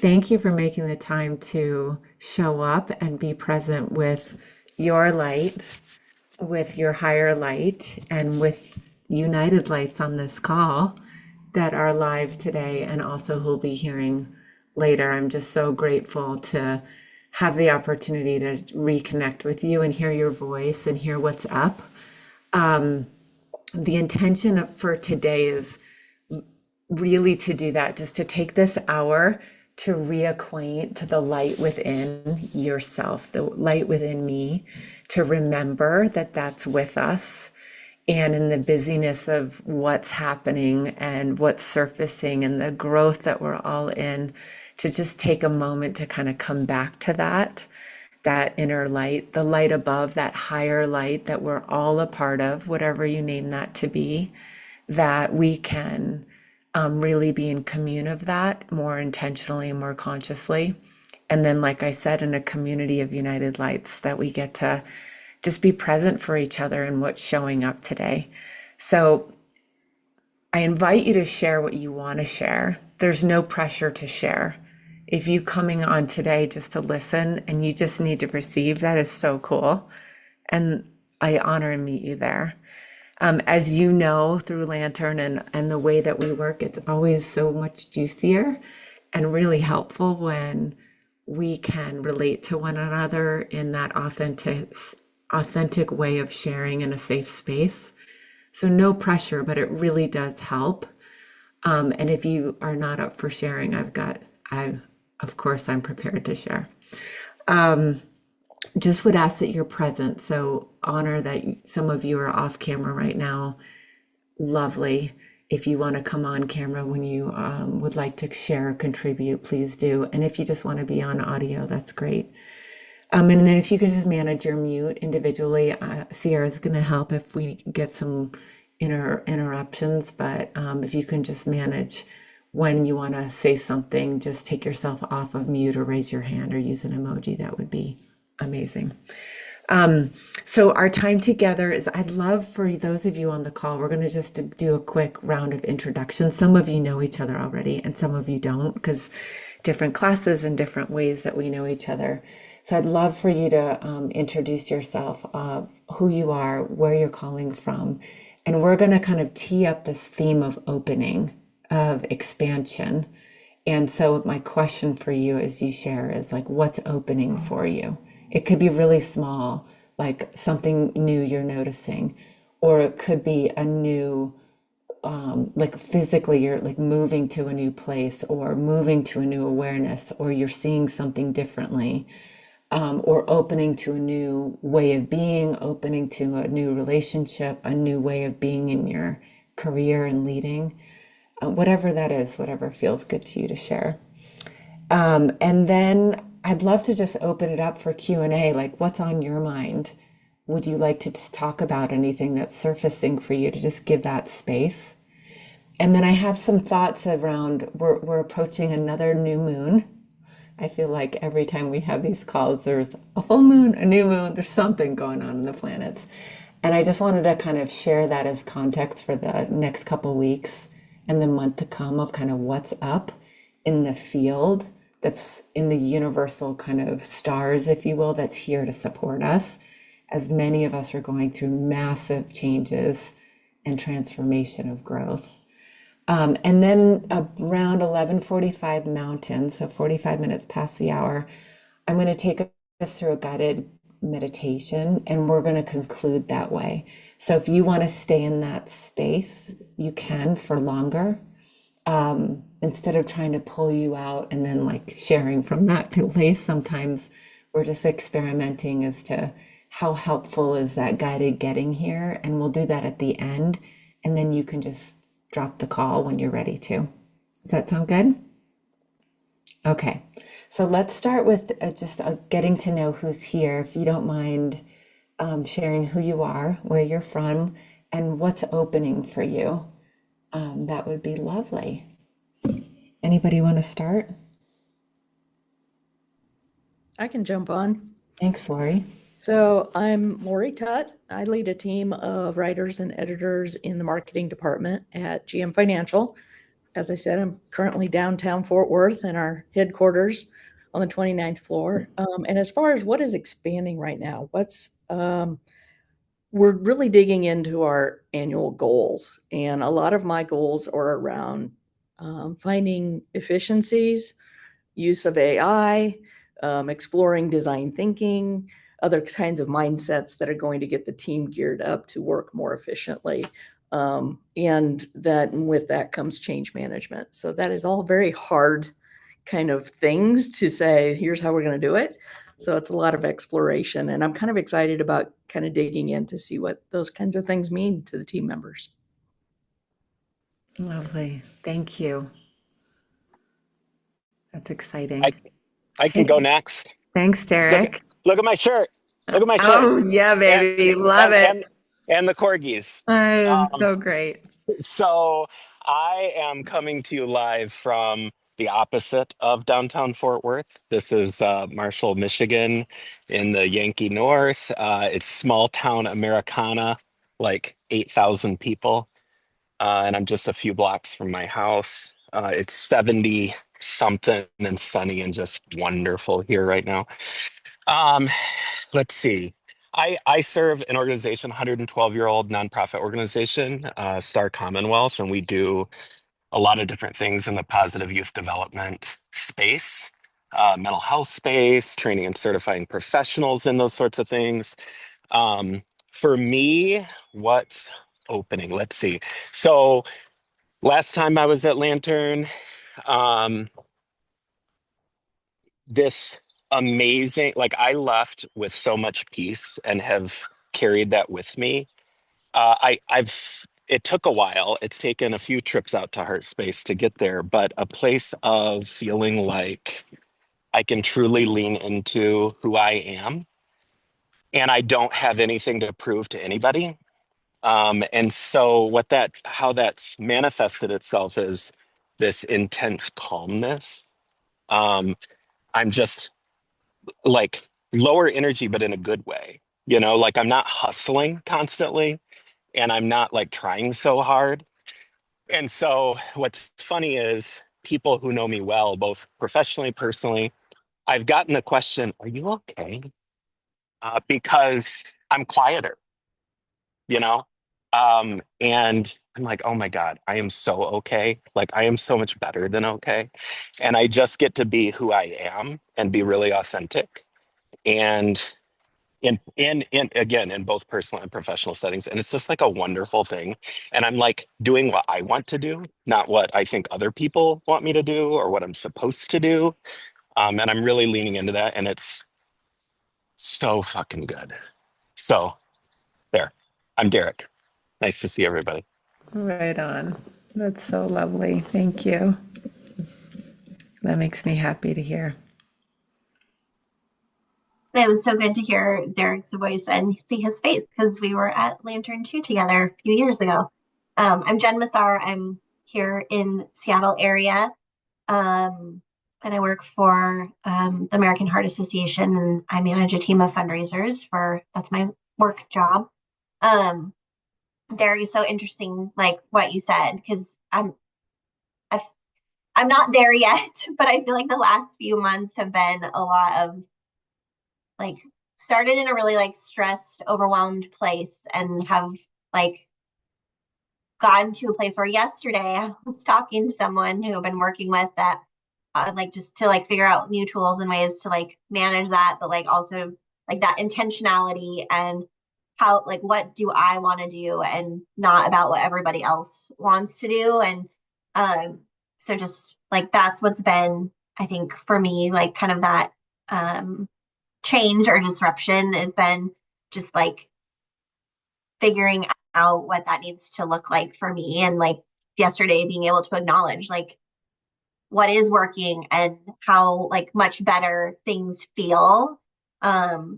thank you for making the time to show up and be present with your light, with your higher light, and with United Lights on this call that are live today and also who'll be hearing later. I'm just so grateful to have the opportunity to reconnect with you and hear your voice and hear what's up. The intention for today is really to do that, just to take this hour to reacquaint to the light within yourself, the light within me, to remember that that's with us. And in the busyness of what's happening and what's surfacing and the growth that we're all in, to just take a moment to kind of come back to that inner light, the light above, that higher light that we're all a part of, whatever you name that to be, that we can really be in commune of that more intentionally and more consciously. And then, like I said, in a community of United Lights, that we get to just be present for each other and what's showing up today. So I invite you to share what you want to share. There's no pressure to share. If you coming on today just to listen and you just need to receive, that is so cool. And I honor and meet you there. As you know, through Lantern and the way that we work, it's always so much juicier and really helpful when we can relate to one another in that authentic way of sharing in a safe space. So no pressure, but it really does help. And if you are not up for sharing, of course, I'm prepared to share. Just would ask that you're present. So honor that some of you are off camera right now. Lovely. If you want to come on camera when you would like to share or contribute, please do. And if you just want to be on audio, that's great. And then if you can just manage your mute individually, Sierra's going to help if we get some interruptions. But if you can just manage when you want to say something, just take yourself off of mute or raise your hand or use an emoji, that would be amazing. So our time together is, I'd love for those of you on the call, we're going to just do a quick round of introductions. Some of you know each other already and some of you don't, because different classes and different ways that we know each other. So I'd love for you to introduce yourself, who you are, where you're calling from. And we're going to kind of tee up this theme of opening, of expansion. And so my question for you as you share is like, what's opening for you? It could be really small, like something new you're noticing, or it could be a new, like physically you're like moving to a new place or moving to a new awareness, or you're seeing something differently, or opening to a new way of being, opening to a new relationship, a new way of being in your career and leading, whatever that is, whatever feels good to you to share. And then I'd love to just open it up for Q&A, like what's on your mind? Would you like to just talk about anything that's surfacing for you, to just give that space? And then I have some thoughts around, we're approaching another new moon. I feel like every time we have these calls, there's a full moon, a new moon, there's something going on in the planets. And I just wanted to kind of share that as context for the next couple weeks and the month to come of kind of what's up in the field that's in the universal kind of stars, if you will, that's here to support us, as many of us are going through massive changes and transformation of growth. And then around 11:45 Mountain, so 45 minutes past the hour, I'm going to take us through a guided meditation, and we're going to conclude that way. So if you want to stay in that space, you can for longer. Instead of trying to pull you out and then like sharing from that place, sometimes we're just experimenting as to how helpful is that guided getting here. And we'll do that at the end. And then you can just drop the call when you're ready to. Does that sound good? Okay. So let's start with just getting to know who's here. If you don't mind sharing who you are, where you're from, and what's opening for you. That would be lovely. Anybody want to start? I can jump on. Thanks, Lori. So I'm Lori Tutt. I lead a team of writers and editors in the marketing department at GM Financial. as I said, I'm currently downtown Fort Worth in our headquarters on the 29th floor. And as far as what is expanding right now, we're really digging into our annual goals. And a lot of my goals are around finding efficiencies, use of AI, exploring design thinking, other kinds of mindsets that are going to get the team geared up to work more efficiently. And that with that comes change management. So that is all very hard kind of things to say, here's how we're going to do it. So it's a lot of exploration. And I'm kind of excited about kind of digging in to see what those kinds of things mean to the team members. Lovely. Thank you. That's I exciting. I can go Hey, next. thanks, Look at Derek. look at my shirt. Look at my shirt. Oh, yeah, And baby. Love and it. and and the corgis. Um, So great. so I am coming to you live from the opposite of downtown Fort Worth. This is Marshall, Michigan, in the Yankee North. It's small town Americana, like 8,000 people. And I'm just a few blocks from my house. It's 70 something and sunny and just wonderful here right now. Um, let's see. I serve an organization, 112-year-old nonprofit organization, Star Commonwealth, and we do a lot of different things in the positive youth development space, mental health space, training and certifying professionals in those sorts of things. For me, what's opening? Let's see. So last time I was at Lantern, um, this amazing, like I left with so much peace and have carried that with me. It took a while. It's taken a few trips out to Heart Space to get there, but a place of feeling like I can truly lean into who I am and I don't have anything to prove to anybody. And so how that's manifested itself is this intense calmness. Um, I'm just like lower energy, but in a good way. Like I'm not hustling constantly and I'm not like trying so hard. And so what's funny is people who know me well, both professionally, personally, I've gotten the question, are you okay? Because I'm quieter, you know? And I'm like, oh my God, I am so okay. Like I am so much better than okay. And I just get to be who I am and be really authentic. And in again in both personal and professional settings, and it's just like a wonderful thing, and I'm like doing what I want to do, not what I think other people want me to do or what I'm supposed to do. And I'm really leaning into that, and it's so fucking good. So there, I'm Derek. Nice to see everybody. Right on. That's so lovely. Thank you. That makes me happy to hear. It was so good to hear Derek's voice and see his face because we were at Lantern 2 together a few years ago. I'm Jen Massar. I'm here in Seattle area, and I work for the American Heart Association, and I manage a team of fundraisers that's my work job. Um, Derek is so interesting, like what you said, because I, I'm not there yet, but I feel like the last few months have been a lot of like started in a really like stressed, overwhelmed place and have like gotten to a place where yesterday I was talking to someone who I've been working with that like just to like figure out new tools and ways to like manage that, but like also like that intentionality and how like what do I want to do and not about what everybody else wants to do. And um so just like that's what's been I think for me like kind of that um change or disruption has been just like figuring out what that needs to look like for me and like yesterday being able to acknowledge like what is working and how like much better things feel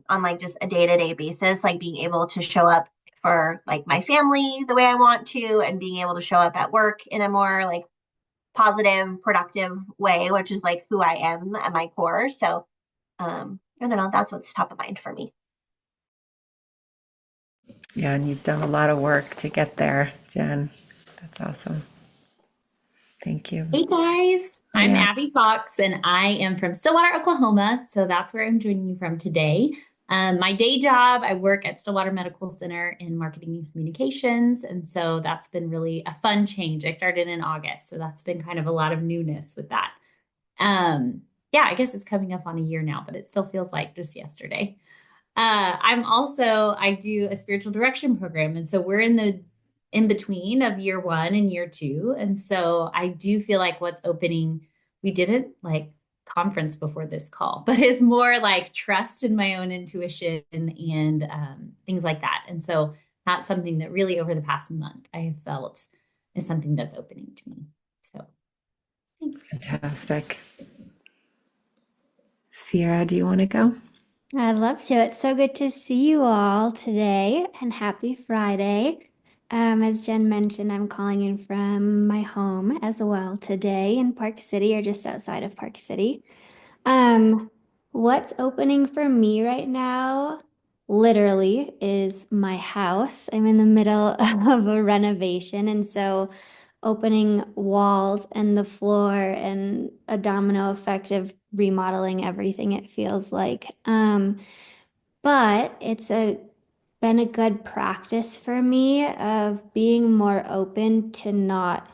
on like just a day-to-day basis, like being able to show up for like my family the way I want to and being able to show up at work in a more like positive productive way, which is like who I am at my core. So I don't know, that's what's top of mind for me. Yeah, and you've done a lot of work to get there, Jen. That's awesome. Thank you. Hey guys, Oh, I'm yeah. Abby Fox and I am from Stillwater, Oklahoma. So that's where I'm joining you from today. My day job, I work at Stillwater Medical Center in marketing and communications. And so that's been really a fun change. I started in August. So that's been kind of a lot of newness with that. Um, yeah, I guess it's coming up on a year now, but it still feels like just yesterday. I do a spiritual direction program. And so we're in the in between of year one and year two. And so I do feel like what's opening, we didn't like conference before this call, but it's more like trust in my own intuition and things like that. And so that's something that really over the past month I have felt is something that's opening to me. So thanks. Fantastic. Sierra, do you want to go? I'd love to. It's so good to see you all today and happy Friday. As Jen mentioned, I'm calling in from my home as well today in Park City or just outside of Park City. Um, what's opening for me right now, literally, is my house. I'm in the middle of a renovation, and so opening walls and the floor and a domino effect of remodeling everything, it feels like. But it's been a good practice for me of being more open to not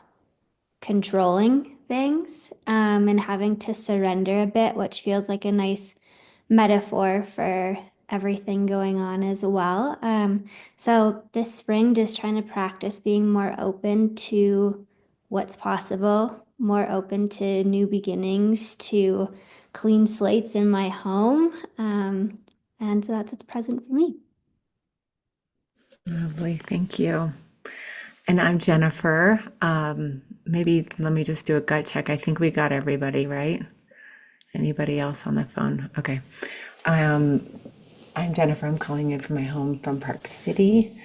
controlling things, and having to surrender a bit, which feels like a nice metaphor for everything going on as well. So this spring, just trying to practice being more open to what's possible, more open to new beginnings, to clean slates in my home. And so that's what's present for me. Lovely. Thank you. And I'm Jennifer. Maybe let me just do a gut check. I think we got everybody, right? Anybody else on the phone? Okay. Um, I'm Jennifer. I'm calling in from my home from Park City.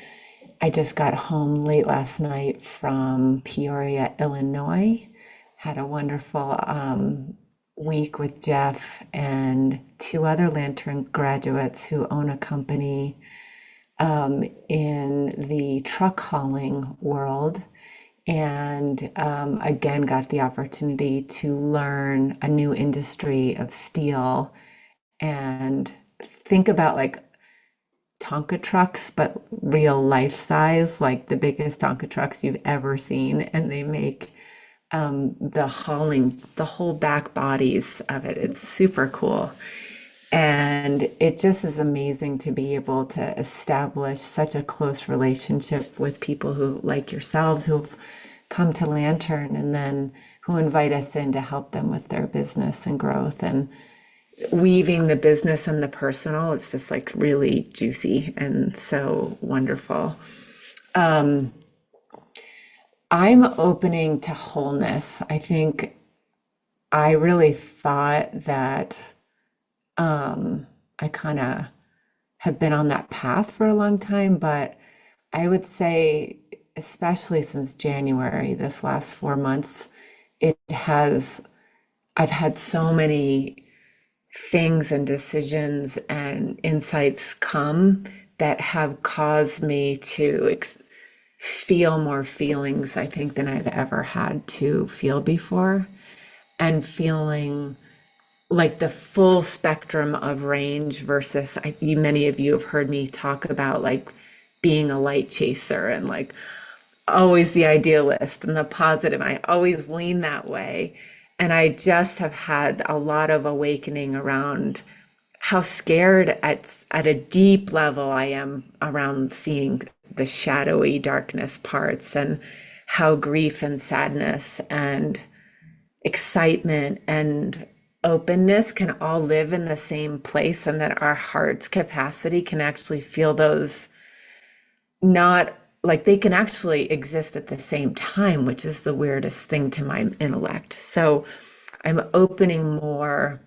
I just got home late last night from Peoria, Illinois. Had a wonderful week with Jeff and two other Lantern graduates who own a company in the truck hauling world. And again, got the opportunity to learn a new industry of steel and think about like Tonka trucks, but real life size, like the biggest Tonka trucks you've ever seen. And they make the hauling, the whole back bodies of it. It's super cool. And it just is amazing to be able to establish such a close relationship with people who, like yourselves, who've come to Lantern and then who invite us in to help them with their business and growth. And weaving the business and the personal, it's just like really juicy and so wonderful. I'm opening to wholeness. I think I really thought that I kind of have been on that path for a long time, but I would say, especially since January, this last 4 months, it has, I've had so many things and decisions and insights come that have caused me to feel more feelings, I think, than I've ever had to feel before. And feeling like the full spectrum of range versus many of you have heard me talk about like being a light chaser and like always the idealist and the positive. I always lean that way. And I just have had a lot of awakening around how scared at a deep level I am around seeing the shadowy darkness parts, and how grief and sadness and excitement and openness can all live in the same place, and that our heart's capacity can actually feel those, not like they can actually exist at the same time, which is the weirdest thing to my intellect. So I'm opening more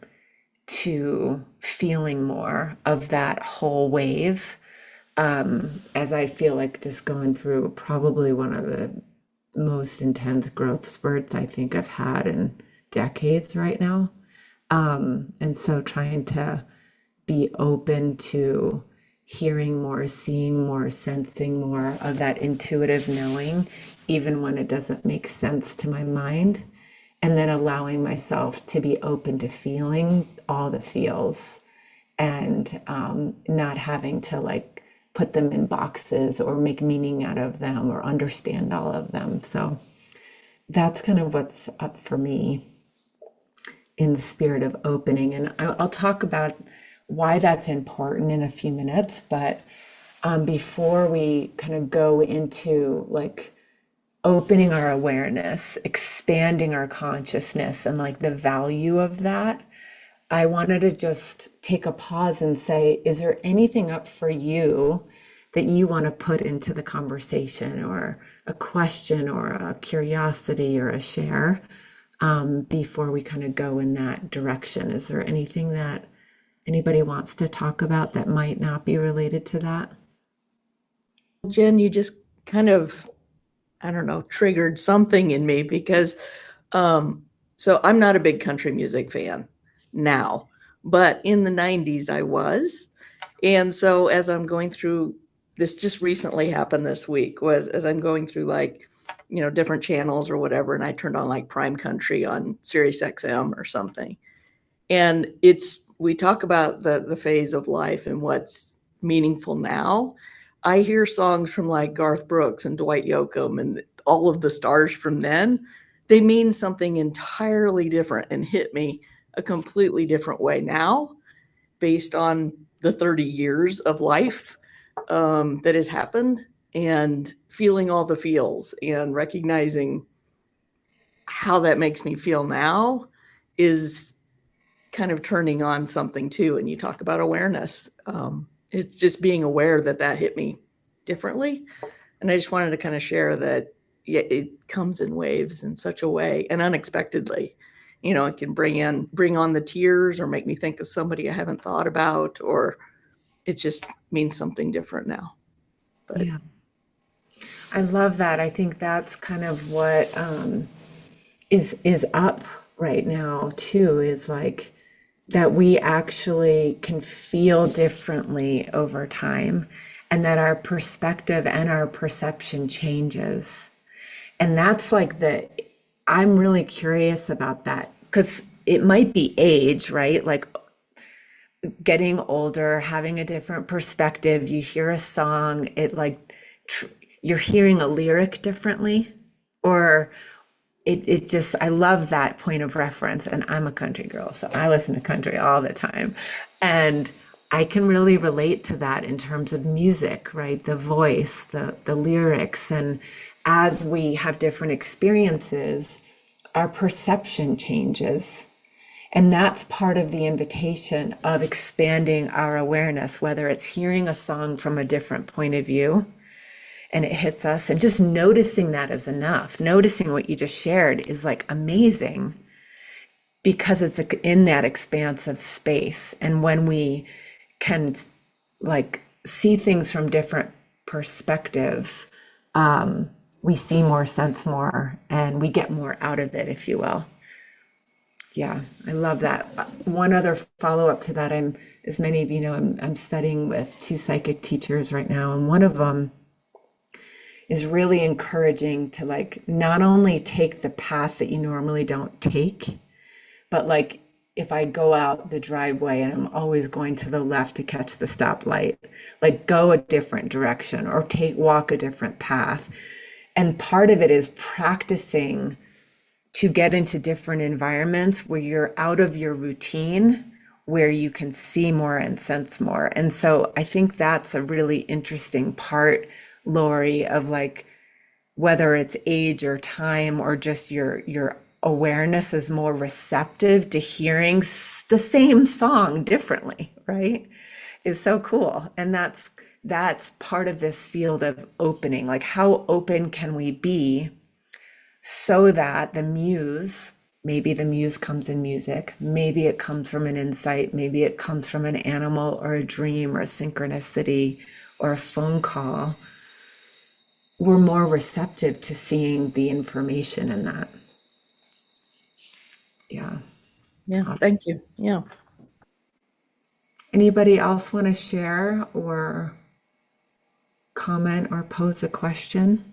to feeling more of that whole wave, as I feel like just going through probably one of the most intense growth spurts I think I've had in decades right now. And so trying to be open to hearing more, seeing more, sensing more of that intuitive knowing, even when it doesn't make sense to my mind. And then allowing myself to be open to feeling all the feels and not having to like put them in boxes or make meaning out of them or understand all of them. So that's kind of what's up for me in the spirit of opening. And I'll talk about why that's important in a few minutes. But before we kind of go into like opening our awareness, expanding our consciousness, and like the value of that, I wanted to just take a pause and say, is there anything up for you that you want to put into the conversation, or a question, or a curiosity, or a share before we kind of go in that direction? Is there anything that anybody wants to talk about that might not be related to that? Jen, you just kind of, I don't know, triggered something in me because so I'm not a big country music fan now, but in the 90s I was. And so as I'm going through this, just recently happened this week, was as I'm going through like, you know, different channels or whatever, and I turned on like Prime Country on Sirius XM or something. And we talk about the phase of life and what's meaningful now. I hear songs from like Garth Brooks and Dwight Yoakam and all of the stars from then. They mean something entirely different and hit me a completely different way now, based on the 30 years of life that has happened, and feeling all the feels and recognizing how that makes me feel now is kind of turning on something too. And you talk about awareness. It's just being aware that that hit me differently. And I just wanted to kind of share that, yeah, it comes in waves in such a way and unexpectedly. You know, it can bring on the tears or make me think of somebody I haven't thought about, or it just means something different now. But Yeah, I love that. I think that's kind of what is up right now too, is like that we actually can feel differently over time, and that our perspective and our perception changes. And that's like I'm really curious about that, because it might be age, right? Like getting older, having a different perspective. You hear a song, it like you're hearing a lyric differently, or it just, I love that point of reference. And I'm a country girl, so I listen to country all the time. And I can really relate to that in terms of music, right? The voice, the lyrics. And as we have different experiences, our perception changes. And that's part of the invitation of expanding our awareness, whether it's hearing a song from a different point of view and it hits us, and just noticing that is enough. Noticing what you just shared is like amazing, because it's in that expansive space. And when we can like see things from different perspectives, we see more, sense more, and we get more out of it, if you will. Yeah, I love that. One other follow up to that, as many of you know, I'm studying with two psychic teachers right now, and one of them is really encouraging to like not only take the path that you normally don't take, but like if I go out the driveway and I'm always going to the left to catch the stoplight, like go a different direction or walk a different path. And part of it is practicing to get into different environments where you're out of your routine, where you can see more and sense more. And so I think that's a really interesting part, Lori, of like whether it's age or time, or just your awareness is more receptive to hearing the same song differently, right? Is so cool. And that's part of this field of opening. Like, how open can we be so that maybe the muse comes in music, maybe it comes from an insight, maybe it comes from an animal or a dream or a synchronicity or a phone call. We're more receptive to seeing the information in that. Yeah. yeah, Awesome. thank you. Yeah. Anybody else want to share or comment or pose a question?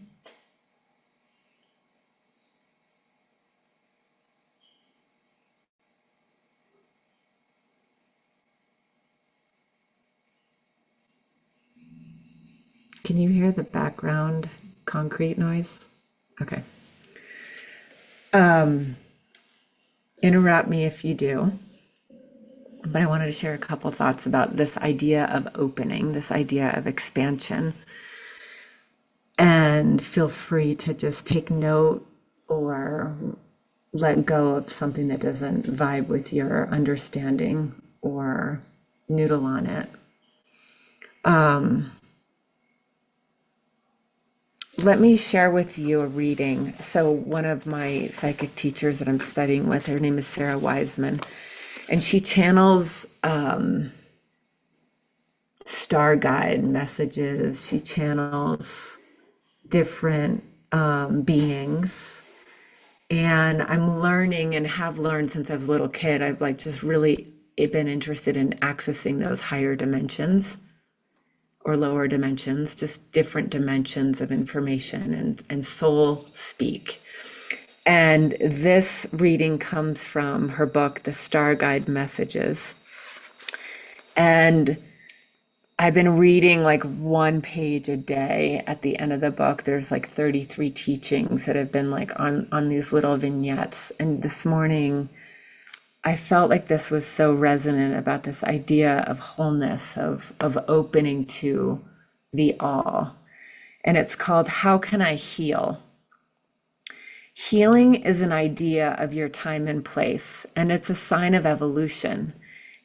Can you hear the background concrete noise? Okay. Interrupt me if you do. But I wanted to share a couple thoughts about this idea of opening, this idea of expansion. And feel free to just take note or let go of something that doesn't vibe with your understanding or noodle on it. Let me share with you a reading. So one of my psychic teachers that I'm studying with, her name is Sarah Wiseman, and she channels star guide messages. She channels different beings. And I'm learning and have learned since I was a little kid, I've like just really been interested in accessing those higher dimensions or lower dimensions, just different dimensions of information and soul speak. And this reading comes from her book, The Star Guide Messages. And I've been reading like one page a day at the end of the book. There's like 33 teachings that have been like on these little vignettes. And this morning, I felt like this was so resonant about this idea of wholeness, of opening to the all. And it's called How Can I Heal? Healing is an idea of your time and place, and it's a sign of evolution.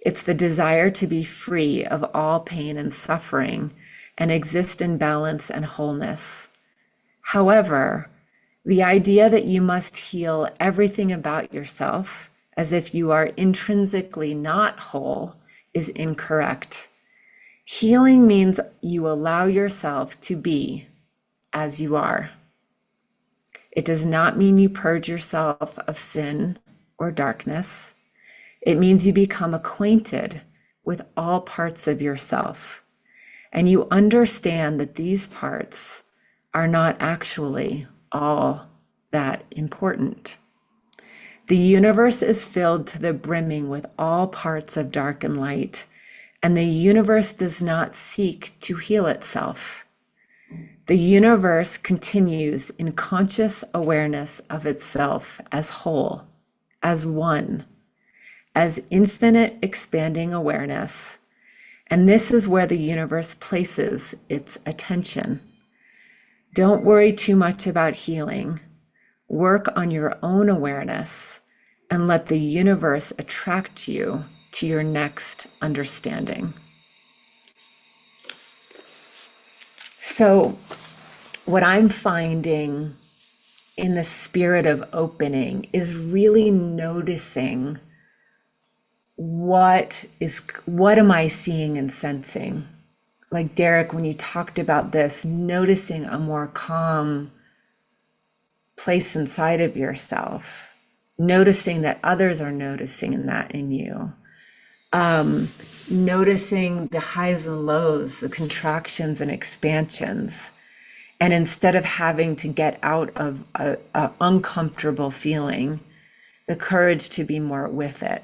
It's the desire to be free of all pain and suffering and exist in balance and wholeness. However, the idea that you must heal everything about yourself as if you are intrinsically not whole is incorrect. Healing means you allow yourself to be as you are. It does not mean you purge yourself of sin or darkness. It means you become acquainted with all parts of yourself, and you understand that these parts are not actually all that important. The universe is filled to the brimming with all parts of dark and light, and the universe does not seek to heal itself. The universe continues in conscious awareness of itself as whole, as one, as infinite expanding awareness. And this is where the universe places its attention. Don't worry too much about healing. Work on your own awareness and let the universe attract you to your next understanding. So, what I'm finding in the spirit of opening is really noticing what am I seeing and sensing? Like Derek, when you talked about this, noticing a more calm place inside of yourself, noticing that others are noticing that in you, noticing the highs and lows, the contractions and expansions. And instead of having to get out of a uncomfortable feeling, the courage to be more with it.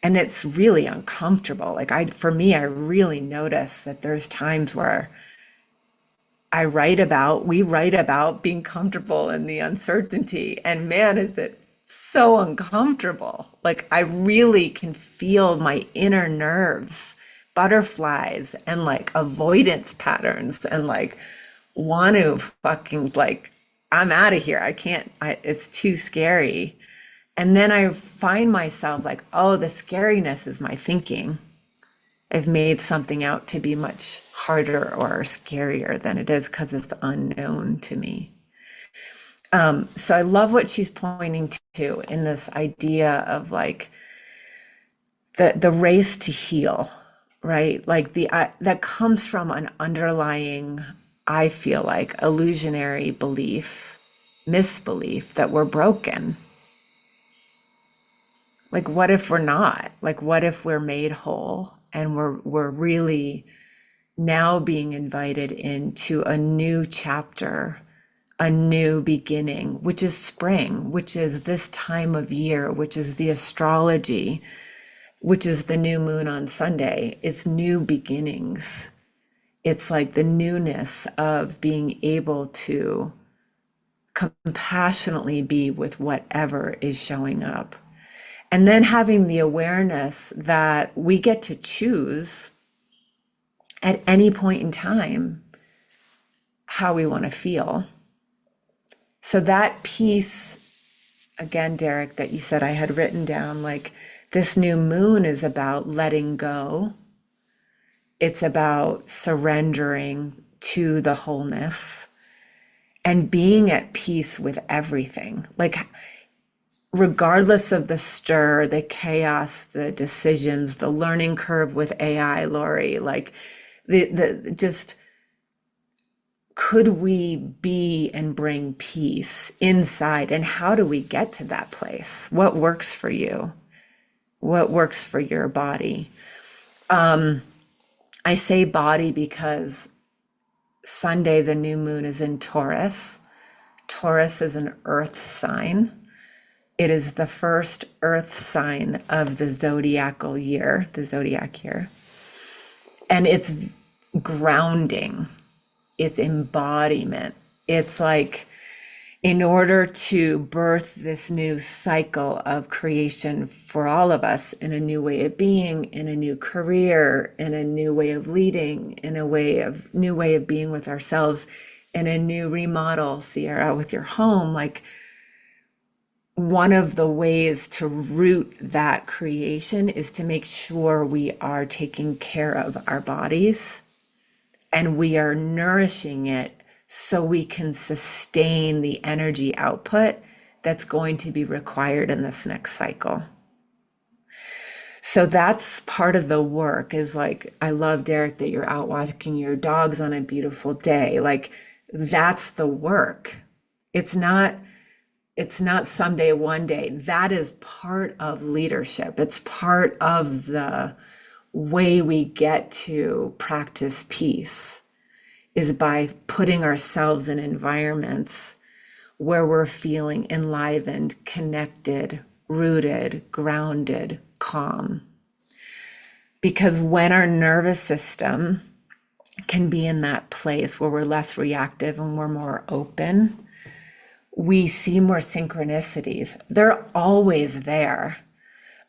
And it's really uncomfortable. Like for me, I really notice that there's times where we write about being comfortable in the uncertainty. And man, is it so uncomfortable. Like I really can feel my inner nerves, butterflies and like avoidance patterns and like want to fucking like, I'm out of here. It's too scary. And then I find myself like, oh, the scariness is my thinking. I've made something out to be much harder or scarier than it is because it's unknown to me. So I love what she's pointing to in this idea of like the race to heal, right? Like that comes from an underlying, I feel like, illusionary belief, misbelief that we're broken. Like, what if we're not? Like, what if we're made whole And we're really now being invited into a new chapter, a new beginning, which is spring, which is this time of year, which is the astrology, which is the new moon on Sunday. It's new beginnings. It's like the newness of being able to compassionately be with whatever is showing up. And then having the awareness that we get to choose at any point in time how we want to feel. So that piece, again, Derek, that you said I had written down, like this new moon is about letting go. It's about surrendering to the wholeness and being at peace with everything. Like, regardless of the stir, the chaos, the decisions, the learning curve with AI, Lori, like the just, could we be and bring peace inside? And how do we get to that place? What works for you? What works for your body? I say body because Sunday, the new moon is in Taurus. Taurus is an earth sign. It is the first earth sign of the zodiac year. And it's grounding, it's embodiment. It's like, in order to birth this new cycle of creation for all of us, in a new way of being, in a new career, in a new way of leading, in a new way of being with ourselves, in a new remodel, Sierra, with your home, like, one of the ways to root that creation is to make sure we are taking care of our bodies and we are nourishing it so we can sustain the energy output that's going to be required in this next cycle. So that's part of the work, is like, I love, Derek, that you're out walking your dogs on a beautiful day. Like, that's the work. It's not someday, one day. That is part of leadership. It's part of the way we get to practice peace, is by putting ourselves in environments where we're feeling enlivened, connected, rooted, grounded, calm. Because when our nervous system can be in that place where we're less reactive and we're more open, we see more synchronicities. They're always there.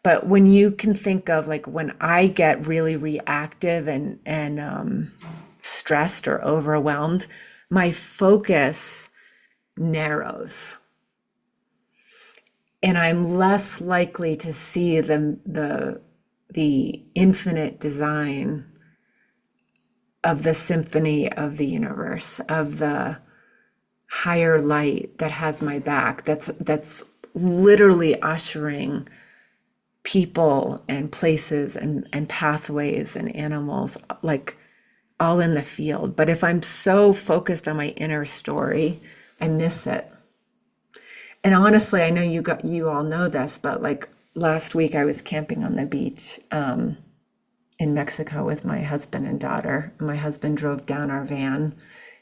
But when you can think of, like, when I get really reactive and stressed or overwhelmed, my focus narrows. And I'm less likely to see the infinite design of the symphony of the universe, of the higher light that has my back, that's literally ushering people and places and pathways and animals, like, all in the field. But if I'm so focused on my inner story, I miss it. And honestly, I know you all know this, but like last week I was camping on the beach in Mexico with my husband and daughter. My husband drove down our van,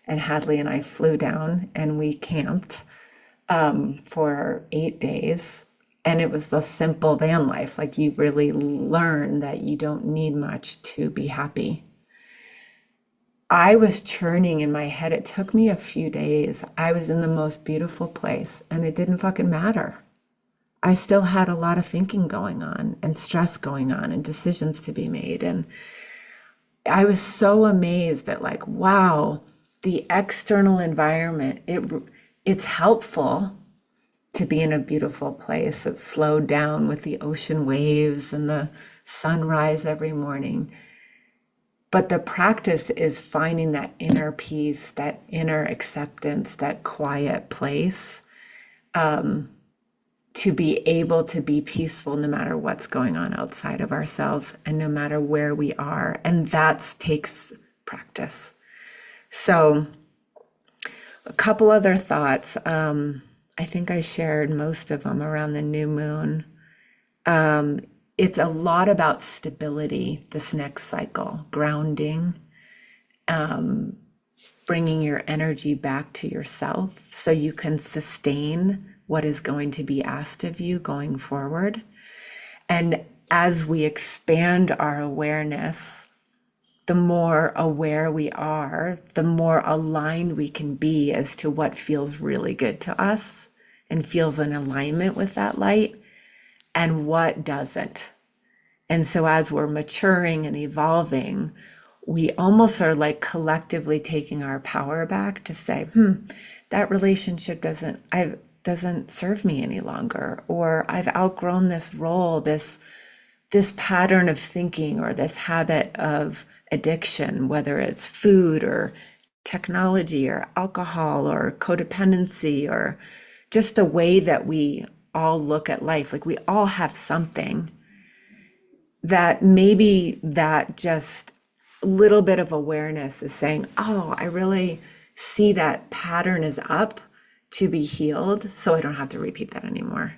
and Hadley and I flew down and we camped for 8 days. And it was the simple van life. Like, you really learn that you don't need much to be happy. I was churning in my head. It took me a few days. I was in the most beautiful place and it didn't fucking matter. I still had a lot of thinking going on and stress going on and decisions to be made. And I was so amazed at, like, wow, the external environment, it's helpful to be in a beautiful place that's slowed down with the ocean waves and the sunrise every morning. But the practice is finding that inner peace, that inner acceptance, that quiet place, to be able to be peaceful no matter what's going on outside of ourselves and no matter where we are. And that takes practice. So a couple other thoughts. I think I shared most of them around the new moon. it's a lot about stability this next cycle, grounding, bringing your energy back to yourself so you can sustain what is going to be asked of you going forward. And as we expand our awareness, the more aware we are, the more aligned we can be as to what feels really good to us and feels in alignment with that light and what doesn't. And so as we're maturing and evolving, we almost are like collectively taking our power back to say, that relationship doesn't serve me any longer, or I've outgrown this role, this pattern of thinking, or this habit of addiction, whether it's food or technology or alcohol or codependency or just the way that we all look at life. Like we all have something that maybe that just little bit of awareness is saying, oh, I really see that pattern is up to be healed, so I don't have to repeat that anymore.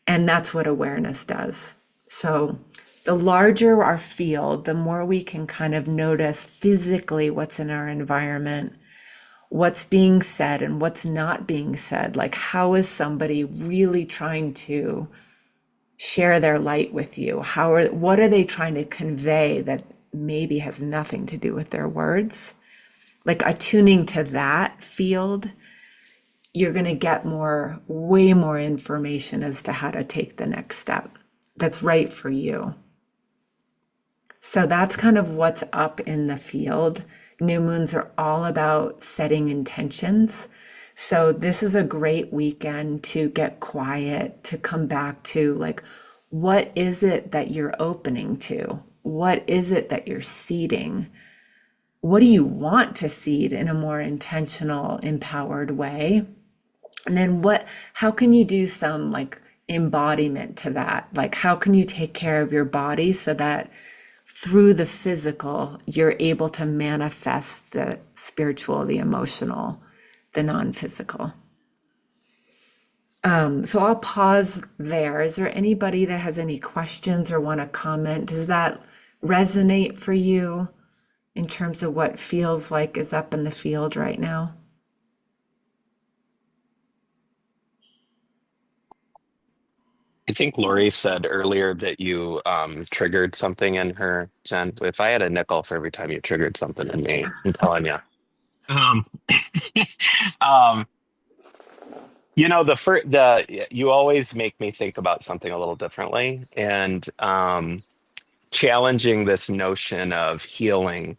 And that's what awareness does. So the larger our field, the more we can kind of notice physically what's in our environment, what's being said and what's not being said. Like, how is somebody really trying to share their light with you? What are they trying to convey that maybe has nothing to do with their words? Like attuning to that field, you're going to get way more information as to how to take the next step that's right for you. So that's kind of what's up in the field. New moons are all about setting intentions. So this is a great weekend to get quiet, to come back to like, what is it that you're opening to? What is it that you're seeding? What do you want to seed in a more intentional, empowered way? And then how can you do some like embodiment to that? Like, how can you take care of your body so that through the physical, you're able to manifest the spiritual, the emotional, the non-physical? So I'll pause there. Is there anybody that has any questions or want to comment? Does that resonate for you in terms of what feels like is up in the field right now? I think Lori said earlier that you triggered something in her, Jen. If I had a nickel for every time you triggered something in me, I'm telling you. Um, um, you always make me think about something a little differently, and challenging this notion of healing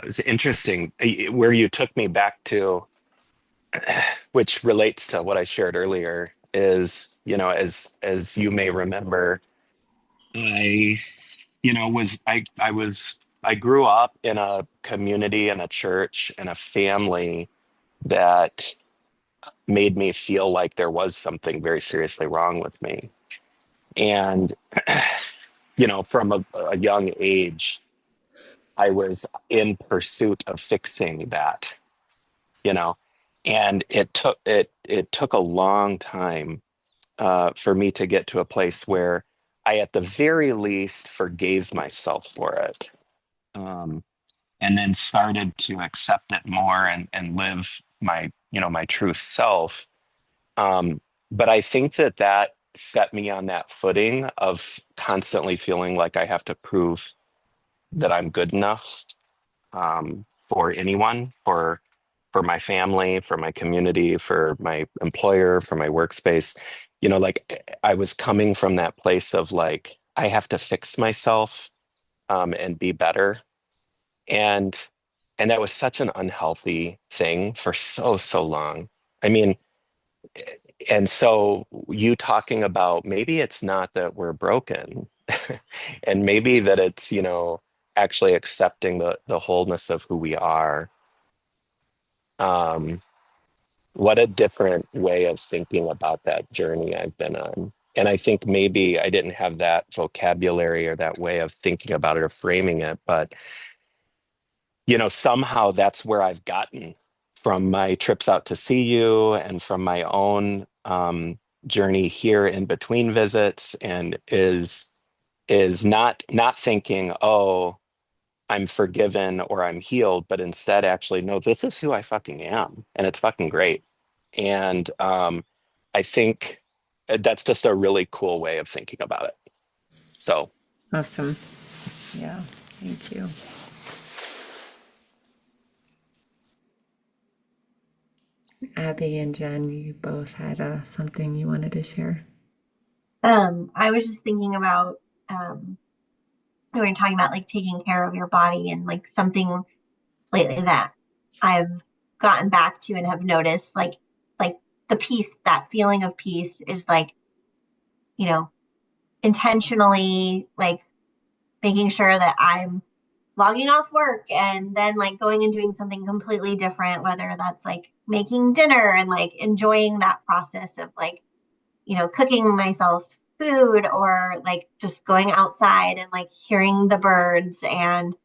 is interesting. Where you took me back to, which relates to what I shared earlier, is as you may remember, I I grew up in a community and a church and a family that made me feel like there was something very seriously wrong with me. And, from a young age, I was in pursuit of fixing that, you know, and it took a long time for me to get to a place where I, at the very least, forgave myself for it. Um, and then started to accept it more and live my true self. But I think that set me on that footing of constantly feeling like I have to prove that I'm good enough, for anyone, for my family, for my community, for my employer, for my workspace. Like I was coming from that place of like, I have to fix myself, and be better. And and that was such an unhealthy thing for so long. I mean, and so you talking about maybe it's not that we're broken, and maybe that it's, actually accepting the wholeness of who we are. Um, what a different way of thinking about that journey I've been on. And I think maybe I didn't have that vocabulary or that way of thinking about it or framing it, but somehow that's where I've gotten from my trips out to see you and from my own journey here in between visits, and is not thinking, oh, I'm forgiven or I'm healed, but instead actually, no, this is who I fucking am, and it's fucking great. And I think that's just a really cool way of thinking about it. So Awesome. Yeah. Thank you. Abby and Jen, you both had something you wanted to share. I was just thinking about we were talking about like taking care of your body, and like something lately that I've gotten back to and have noticed like the peace, that feeling of peace is like, you know, intentionally like making sure that I'm logging off work and then like going and doing something completely different, whether that's like making dinner and like enjoying that process of like, cooking myself food, or like just going outside and like hearing the birds. And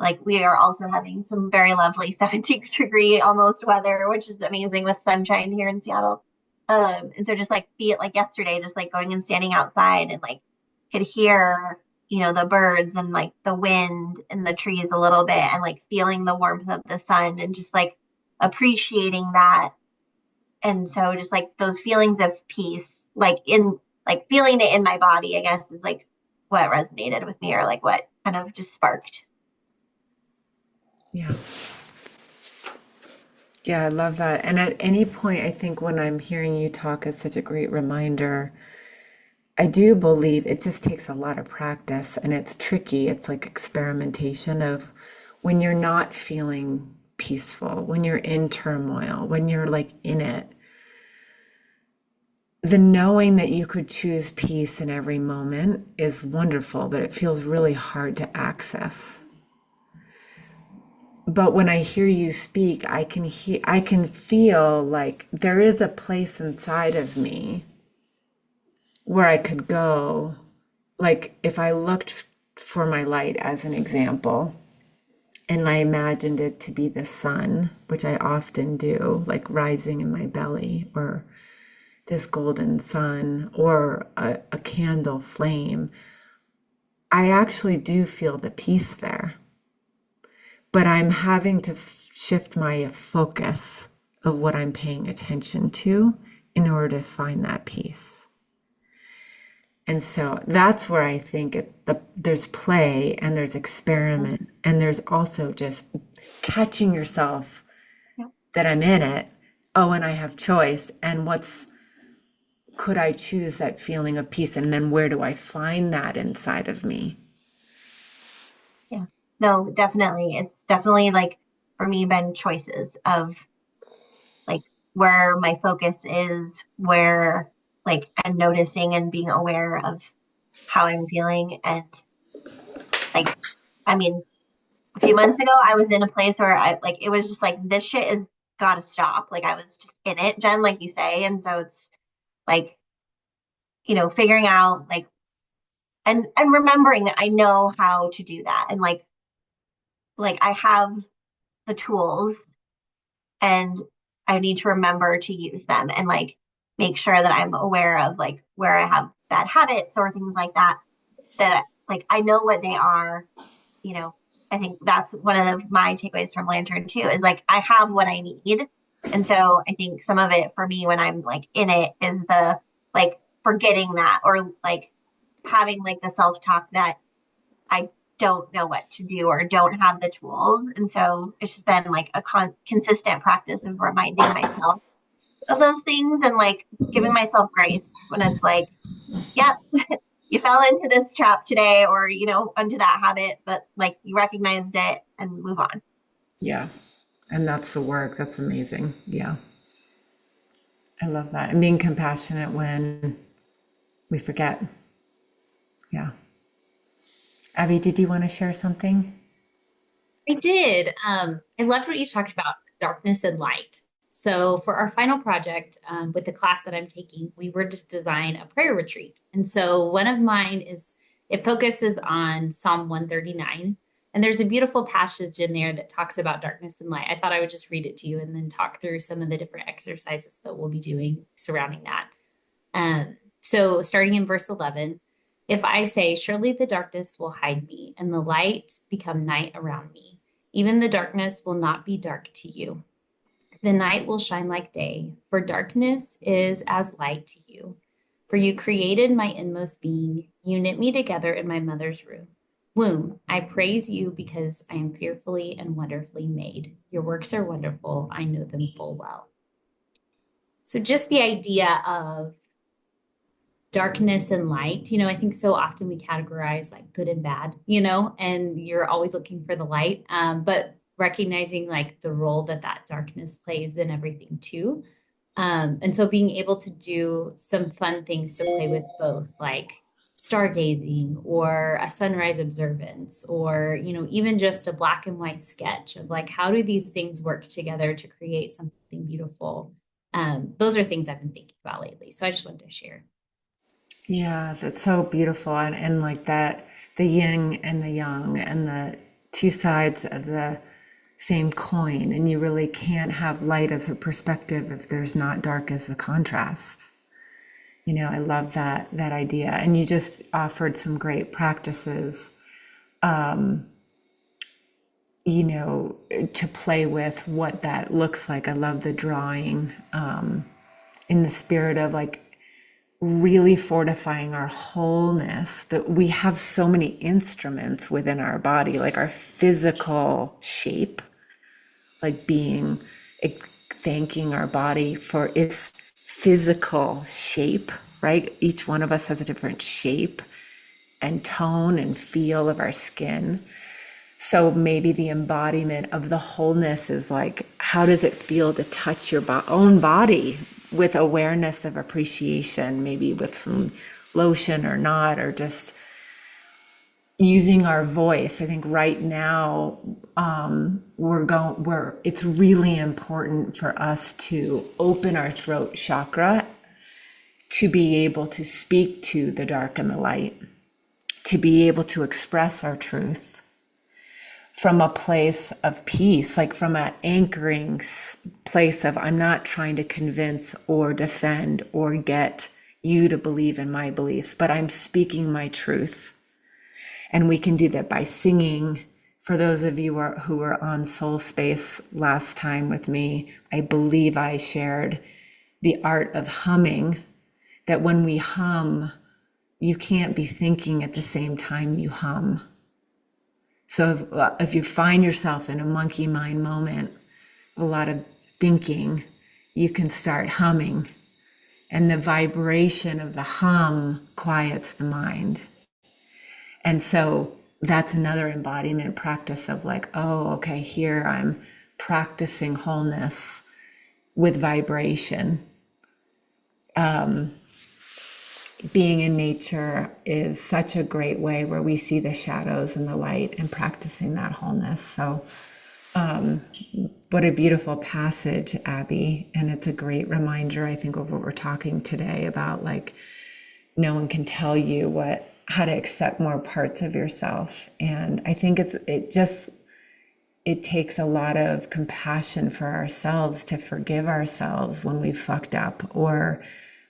like we are also having some very lovely 70-degree almost weather, which is amazing with sunshine here in Seattle. And so just like be it like yesterday, just like going and standing outside and like could hear, the birds and like the wind in the trees a little bit, and like feeling the warmth of the sun and just like appreciating that. And so just like those feelings of peace, like feeling it in my body, I guess, is like what resonated with me, or like what kind of just sparked. Yeah. Yeah, I love that. And at any point, I think when I'm hearing you talk, it's such a great reminder. I do believe it just takes a lot of practice, and it's tricky. It's like experimentation of when you're not feeling peaceful, when you're in turmoil, when you're like in it. The knowing that you could choose peace in every moment is wonderful, but it feels really hard to access. But when I hear you speak, I can feel like there is a place inside of me where I could go. Like if I looked for my light as an example, and I imagined it to be the sun, which I often do, like rising in my belly, or this golden sun, or a candle flame, I actually do feel the peace there. But I'm having to shift my focus of what I'm paying attention to in order to find that peace. And so that's where I think there's play, and there's experiment, and there's also just catching yourself that I'm in it. Oh, and I have choice. And could I choose that feeling of peace? And then where do I find that inside of me? Yeah, no, definitely. It's definitely like for me been choices of like where my focus is, where like I'm noticing and being aware of how I'm feeling. And like, I mean, a few months ago, I was in a place where I like, it was just like, this shit is gotta stop. Like I was just in it, Jen, like you say. And so it's like, figuring out like, and remembering that I know how to do that. And like I have the tools, and I need to remember to use them, and like make sure that I'm aware of like where I have bad habits or things like that, that like I know what they are. you know I think that's one of my takeaways from Lantern too, is like I have what I need. And so I think some of it for me when I'm like in it is the like forgetting that, or like having like the self-talk that I don't know what to do or don't have the tools. And so it's just been like a consistent practice of reminding myself of those things, and like giving myself grace when it's like, yep, you fell into this trap today, or, into that habit, but like you recognized it and move on. Yeah. And that's the work. That's amazing. Yeah. I love that. And being compassionate when we forget. Yeah. Abby, did you want to share something? I did. I loved what you talked about, darkness and light. So for our final project, with the class that I'm taking, we were to design a prayer retreat. And so one of mine it focuses on Psalm 139. And there's a beautiful passage in there that talks about darkness and light. I thought I would just read it to you and then talk through some of the different exercises that we'll be doing surrounding that. So starting in verse 11, if I say, surely the darkness will hide me and the light become night around me, even the darkness will not be dark to you. The night will shine like day, for darkness is as light to you. For you created my inmost being. You knit me together in my mother's womb. I praise you because I am fearfully and wonderfully made. Your works are wonderful. I know them full well. So just the idea of darkness and light, I think so often we categorize like good and bad, and you're always looking for the light, but recognizing like the role that darkness plays in everything too. And so being able to do some fun things to play with both, like stargazing or a sunrise observance, or, even just a black and white sketch of like, how do these things work together to create something beautiful? Those are things I've been thinking about lately. So I just wanted to share. Yeah, that's so beautiful. And like that, the yin and the yang and the two sides of the same coin. And you really can't have light as a perspective if there's not dark as the contrast. I love that idea. And you just offered some great practices, to play with what that looks like. I love the drawing, in the spirit of like really fortifying our wholeness, that we have so many instruments within our body, like our physical shape, like thanking our body for its physical shape, right? Each one of us has a different shape and tone and feel of our skin. So maybe the embodiment of the wholeness is like, how does it feel to touch your own body with awareness of appreciation, maybe with some lotion or not, or just using our voice. I think right now, it's really important for us to open our throat chakra to be able to speak to the dark and the light, to be able to express our truth from a place of peace, like from an anchoring place of, I'm not trying to convince or defend or get you to believe in my beliefs, but I'm speaking my truth. And we can do that by singing. For those of you who were on Soul Space last time with me, I believe I shared the art of humming, that when we hum, you can't be thinking at the same time you hum. So if you find yourself in a monkey mind moment, a lot of thinking, you can start humming. And the vibration of the hum quiets the mind. And so that's another embodiment practice of like, oh, okay, here I'm practicing wholeness with vibration. Being in nature is such a great way where we see the shadows and the light, and practicing that wholeness. So what a beautiful passage, Abby. And it's a great reminder, I think, of what we're talking today about, like, no one can tell you how to accept more parts of yourself. And I think it takes a lot of compassion for ourselves to forgive ourselves when we've fucked up, or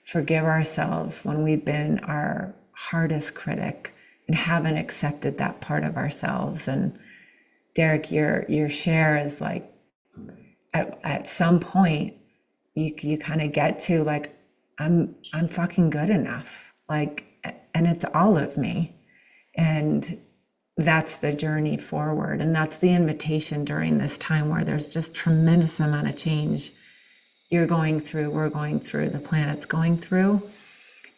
forgive ourselves when we've been our hardest critic and haven't accepted that part of ourselves. And Derek, your share is like, at some point you kind of get to like, I'm fucking good enough, like, and it's all of me. And that's the journey forward. And that's the invitation during this time where there's just tremendous amount of change you're going through, we're going through, the planet's going through.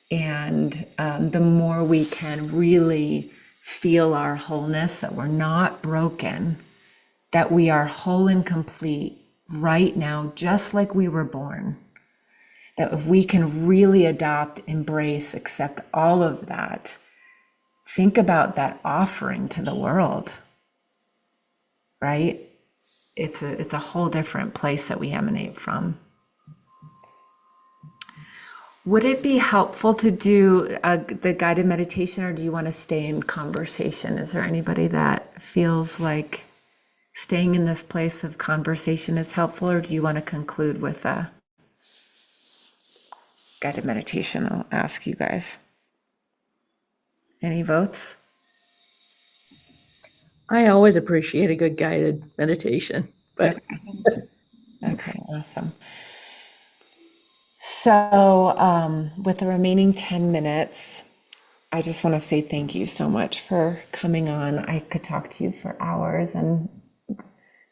And the more we can really feel our wholeness, that we're not broken, that we are whole and complete right now, just like we were born, that if we can really adopt, embrace, accept all of that, think about that offering to the world, right? It's a whole different place that we emanate from. Would it be helpful to do the guided meditation, or do you want to stay in conversation? Is there anybody that feels like staying in this place of conversation is helpful, or do you want to conclude with guided meditation I'll ask you guys. Any votes? I always appreciate a good guided meditation, but Okay, awesome. So with the remaining 10 minutes, I just want to say thank you so much for coming on. I could talk to you for hours and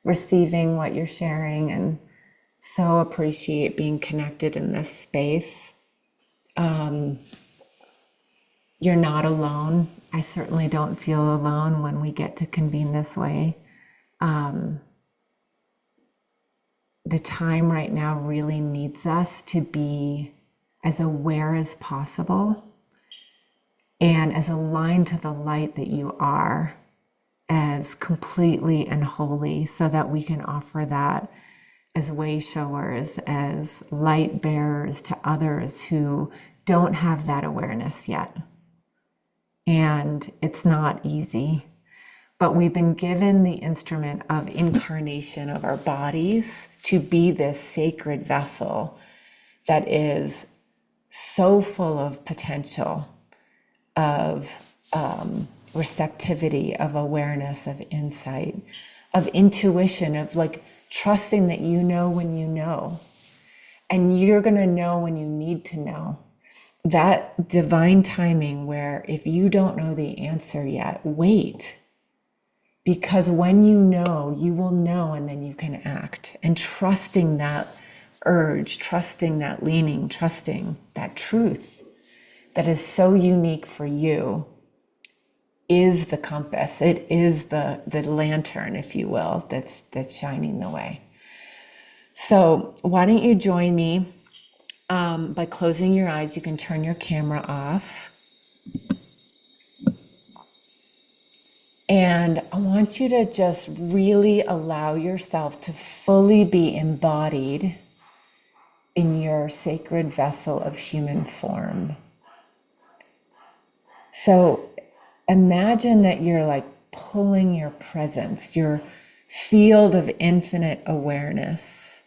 receiving what you're sharing, and so appreciate being connected in this space. You're not alone. I certainly don't feel alone when we get to convene this way. The time right now really needs us to be as aware as possible and as aligned to the light that you are, as completely and wholly, so that we can offer that as way showers, as light bearers to others who don't have that awareness yet. And it's not easy, but we've been given the instrument of incarnation of our bodies to be this sacred vessel that is so full of potential, of receptivity, of awareness, of insight, of intuition, of like trusting that you know when you know, and you're going to know when you need to know. That divine timing where if you don't know the answer yet, wait. Because when you know, you will know, and then you can act. And trusting that urge, trusting that leaning, trusting that truth that is so unique for you is the compass. It is the lantern, if you will, that's shining the way. So why don't you join me by closing your eyes? You can turn your camera off. And I want you to just really allow yourself to fully be embodied in your sacred vessel of human form. So imagine that you're like pulling your presence, your field of infinite awareness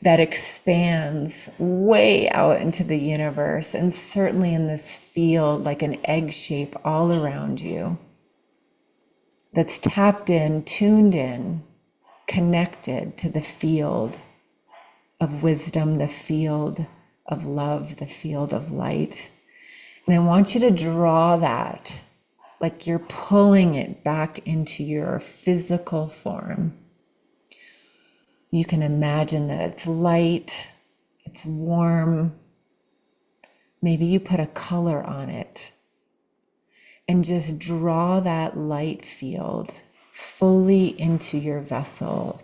that expands way out into the universe, and certainly in this field like an egg shape all around you, that's tapped in, tuned in, connected to the field of wisdom, the field of love, the field of light. And I want you to draw that, like you're pulling it back into your physical form. You can imagine that it's light, it's warm. Maybe you put a color on it, and just draw that light field fully into your vessel.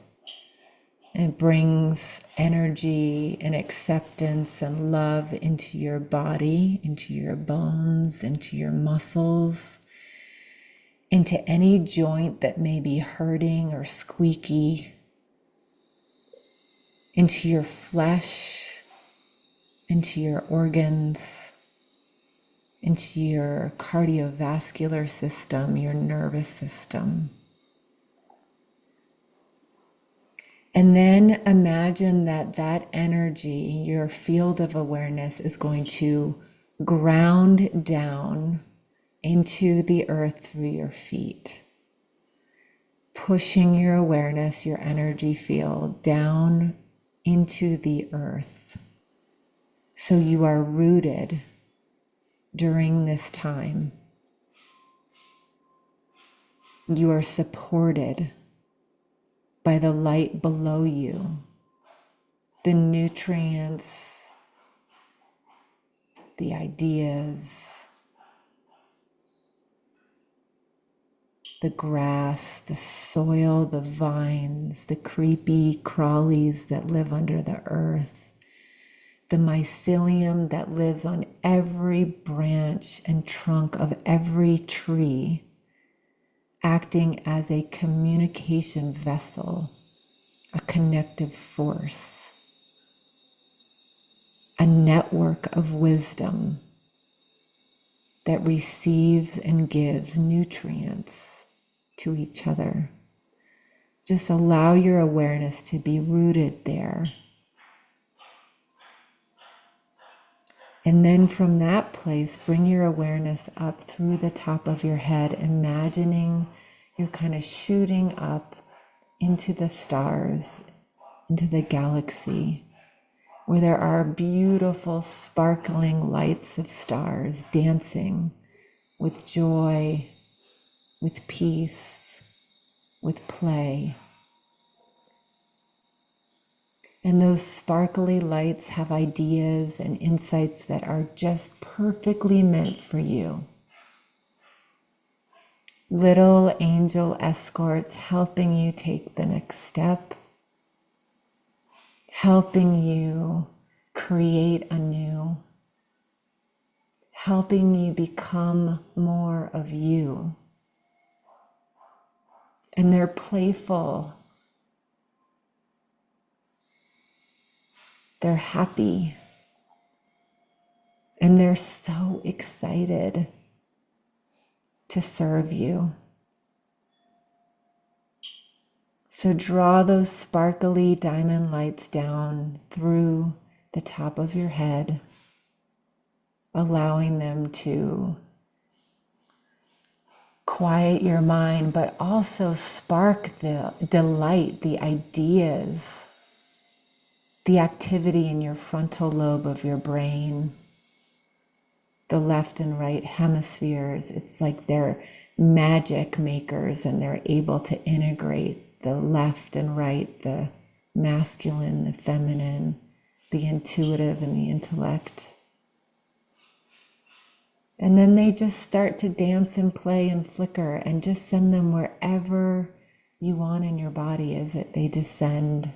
It brings energy and acceptance and love into your body, into your bones, into your muscles, into any joint that may be hurting or squeaky, into your flesh, into your organs, into your cardiovascular system, your nervous system. And then imagine that that energy, your field of awareness, is going to ground down into the earth through your feet, pushing your awareness, your energy field down into the earth. So you are rooted during this time. You are supported by the light below you, the nutrients, the ideas, the grass, the soil, the vines, the creepy crawlies that live under the earth, the mycelium that lives on every branch and trunk of every tree, acting as a communication vessel, a connective force, a network of wisdom that receives and gives nutrients to each other. Just allow your awareness to be rooted there. And then from that place, bring your awareness up through the top of your head, imagining you're kind of shooting up into the stars, into the galaxy, where there are beautiful, sparkling lights of stars dancing with joy, with peace, with play. And those sparkly lights have ideas and insights that are just perfectly meant for you. Little angel escorts helping you take the next step, helping you create anew, helping you become more of you. And they're playful, they're happy, and they're so excited to serve you. So draw those sparkly diamond lights down through the top of your head, allowing them to quiet your mind, but also spark the delight, the ideas, the activity in your frontal lobe of your brain, the left and right hemispheres. It's like they're magic makers and they're able to integrate the left and right, the masculine, the feminine, the intuitive and the intellect. And then they just start to dance and play and flicker, and just send them wherever you want in your body as they descend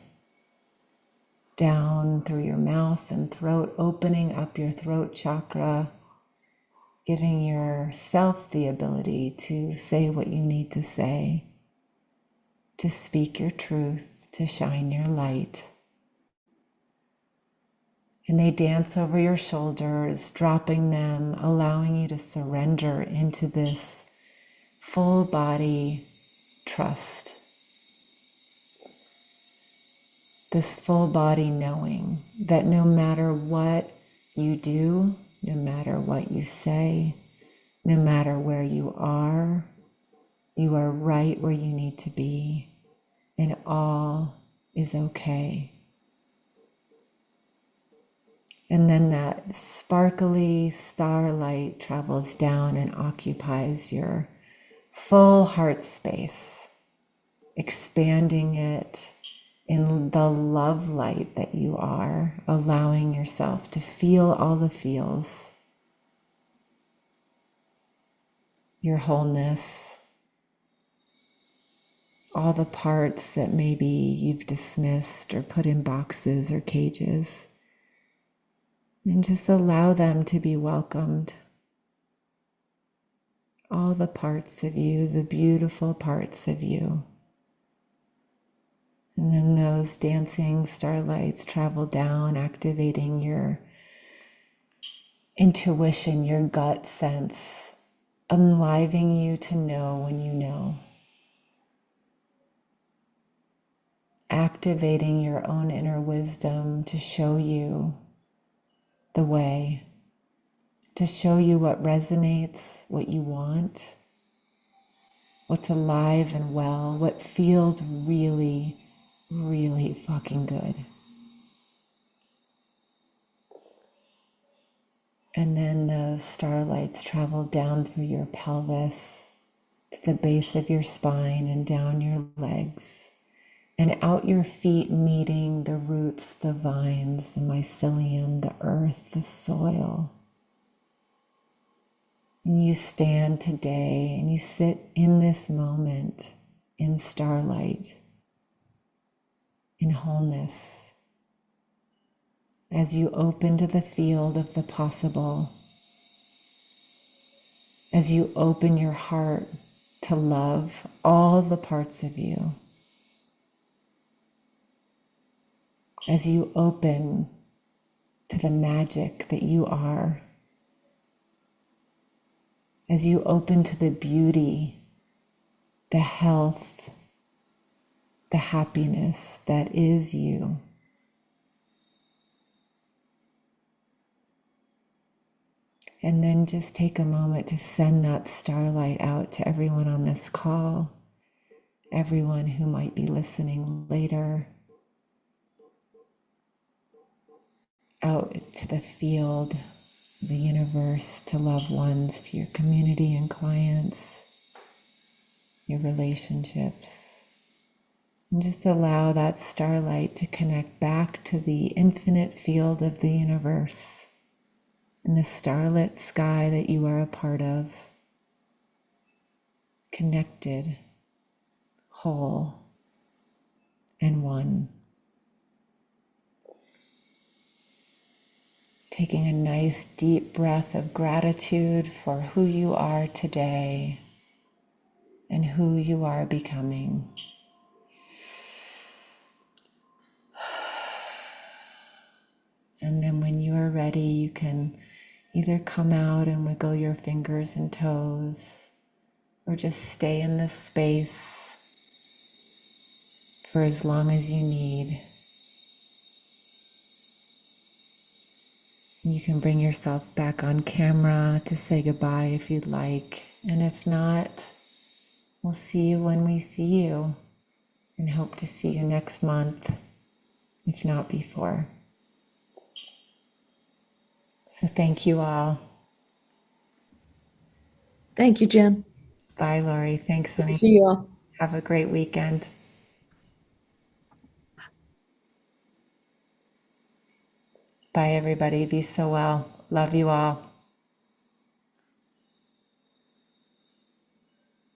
down through your mouth and throat, opening up your throat chakra, giving yourself the ability to say what you need to say, to speak your truth, to shine your light. And they dance over your shoulders, dropping them, allowing you to surrender into this full body trust, this full body knowing that no matter what you do, no matter what you say, no matter where you are right where you need to be, and all is okay. And then that sparkly starlight travels down and occupies your full heart space, expanding it in the love light that you are, allowing yourself to feel all the feels, your wholeness, all the parts that maybe you've dismissed or put in boxes or cages. And just allow them to be welcomed. All the parts of you, the beautiful parts of you. And then those dancing starlights travel down, activating your intuition, your gut sense, enlivening you to know when you know. Activating your own inner wisdom to show you the way, to show you what resonates, what you want, what's alive and well, what feels really, really fucking good. And then the starlights travel down through your pelvis to the base of your spine and down your legs and out your feet, meeting the roots, the vines, the mycelium, the earth, the soil. And you stand today and you sit in this moment in starlight, in wholeness, as you open to the field of the possible, as you open your heart to love all the parts of you, as you open to the magic that you are, as you open to the beauty, the health, the happiness that is you. And then just take a moment to send that starlight out to everyone on this call, everyone who might be listening later, out to the field, the universe, to loved ones, to your community and clients, your relationships. And just allow that starlight to connect back to the infinite field of the universe and the starlit sky that you are a part of, connected, whole, and one. Taking a nice deep breath of gratitude for who you are today and who you are becoming. And then when you are ready, you can either come out and wiggle your fingers and toes, or just stay in this space for as long as you need. You can bring yourself back on camera to say goodbye if you'd like. And if not, we'll see you when we see you, and hope to see you next month, if not before. So thank you all. Thank you, Jen. Bye, Lori. Thanks, Good to honey. see you all. Have a great weekend. Bye, everybody. Be so well. Love you all.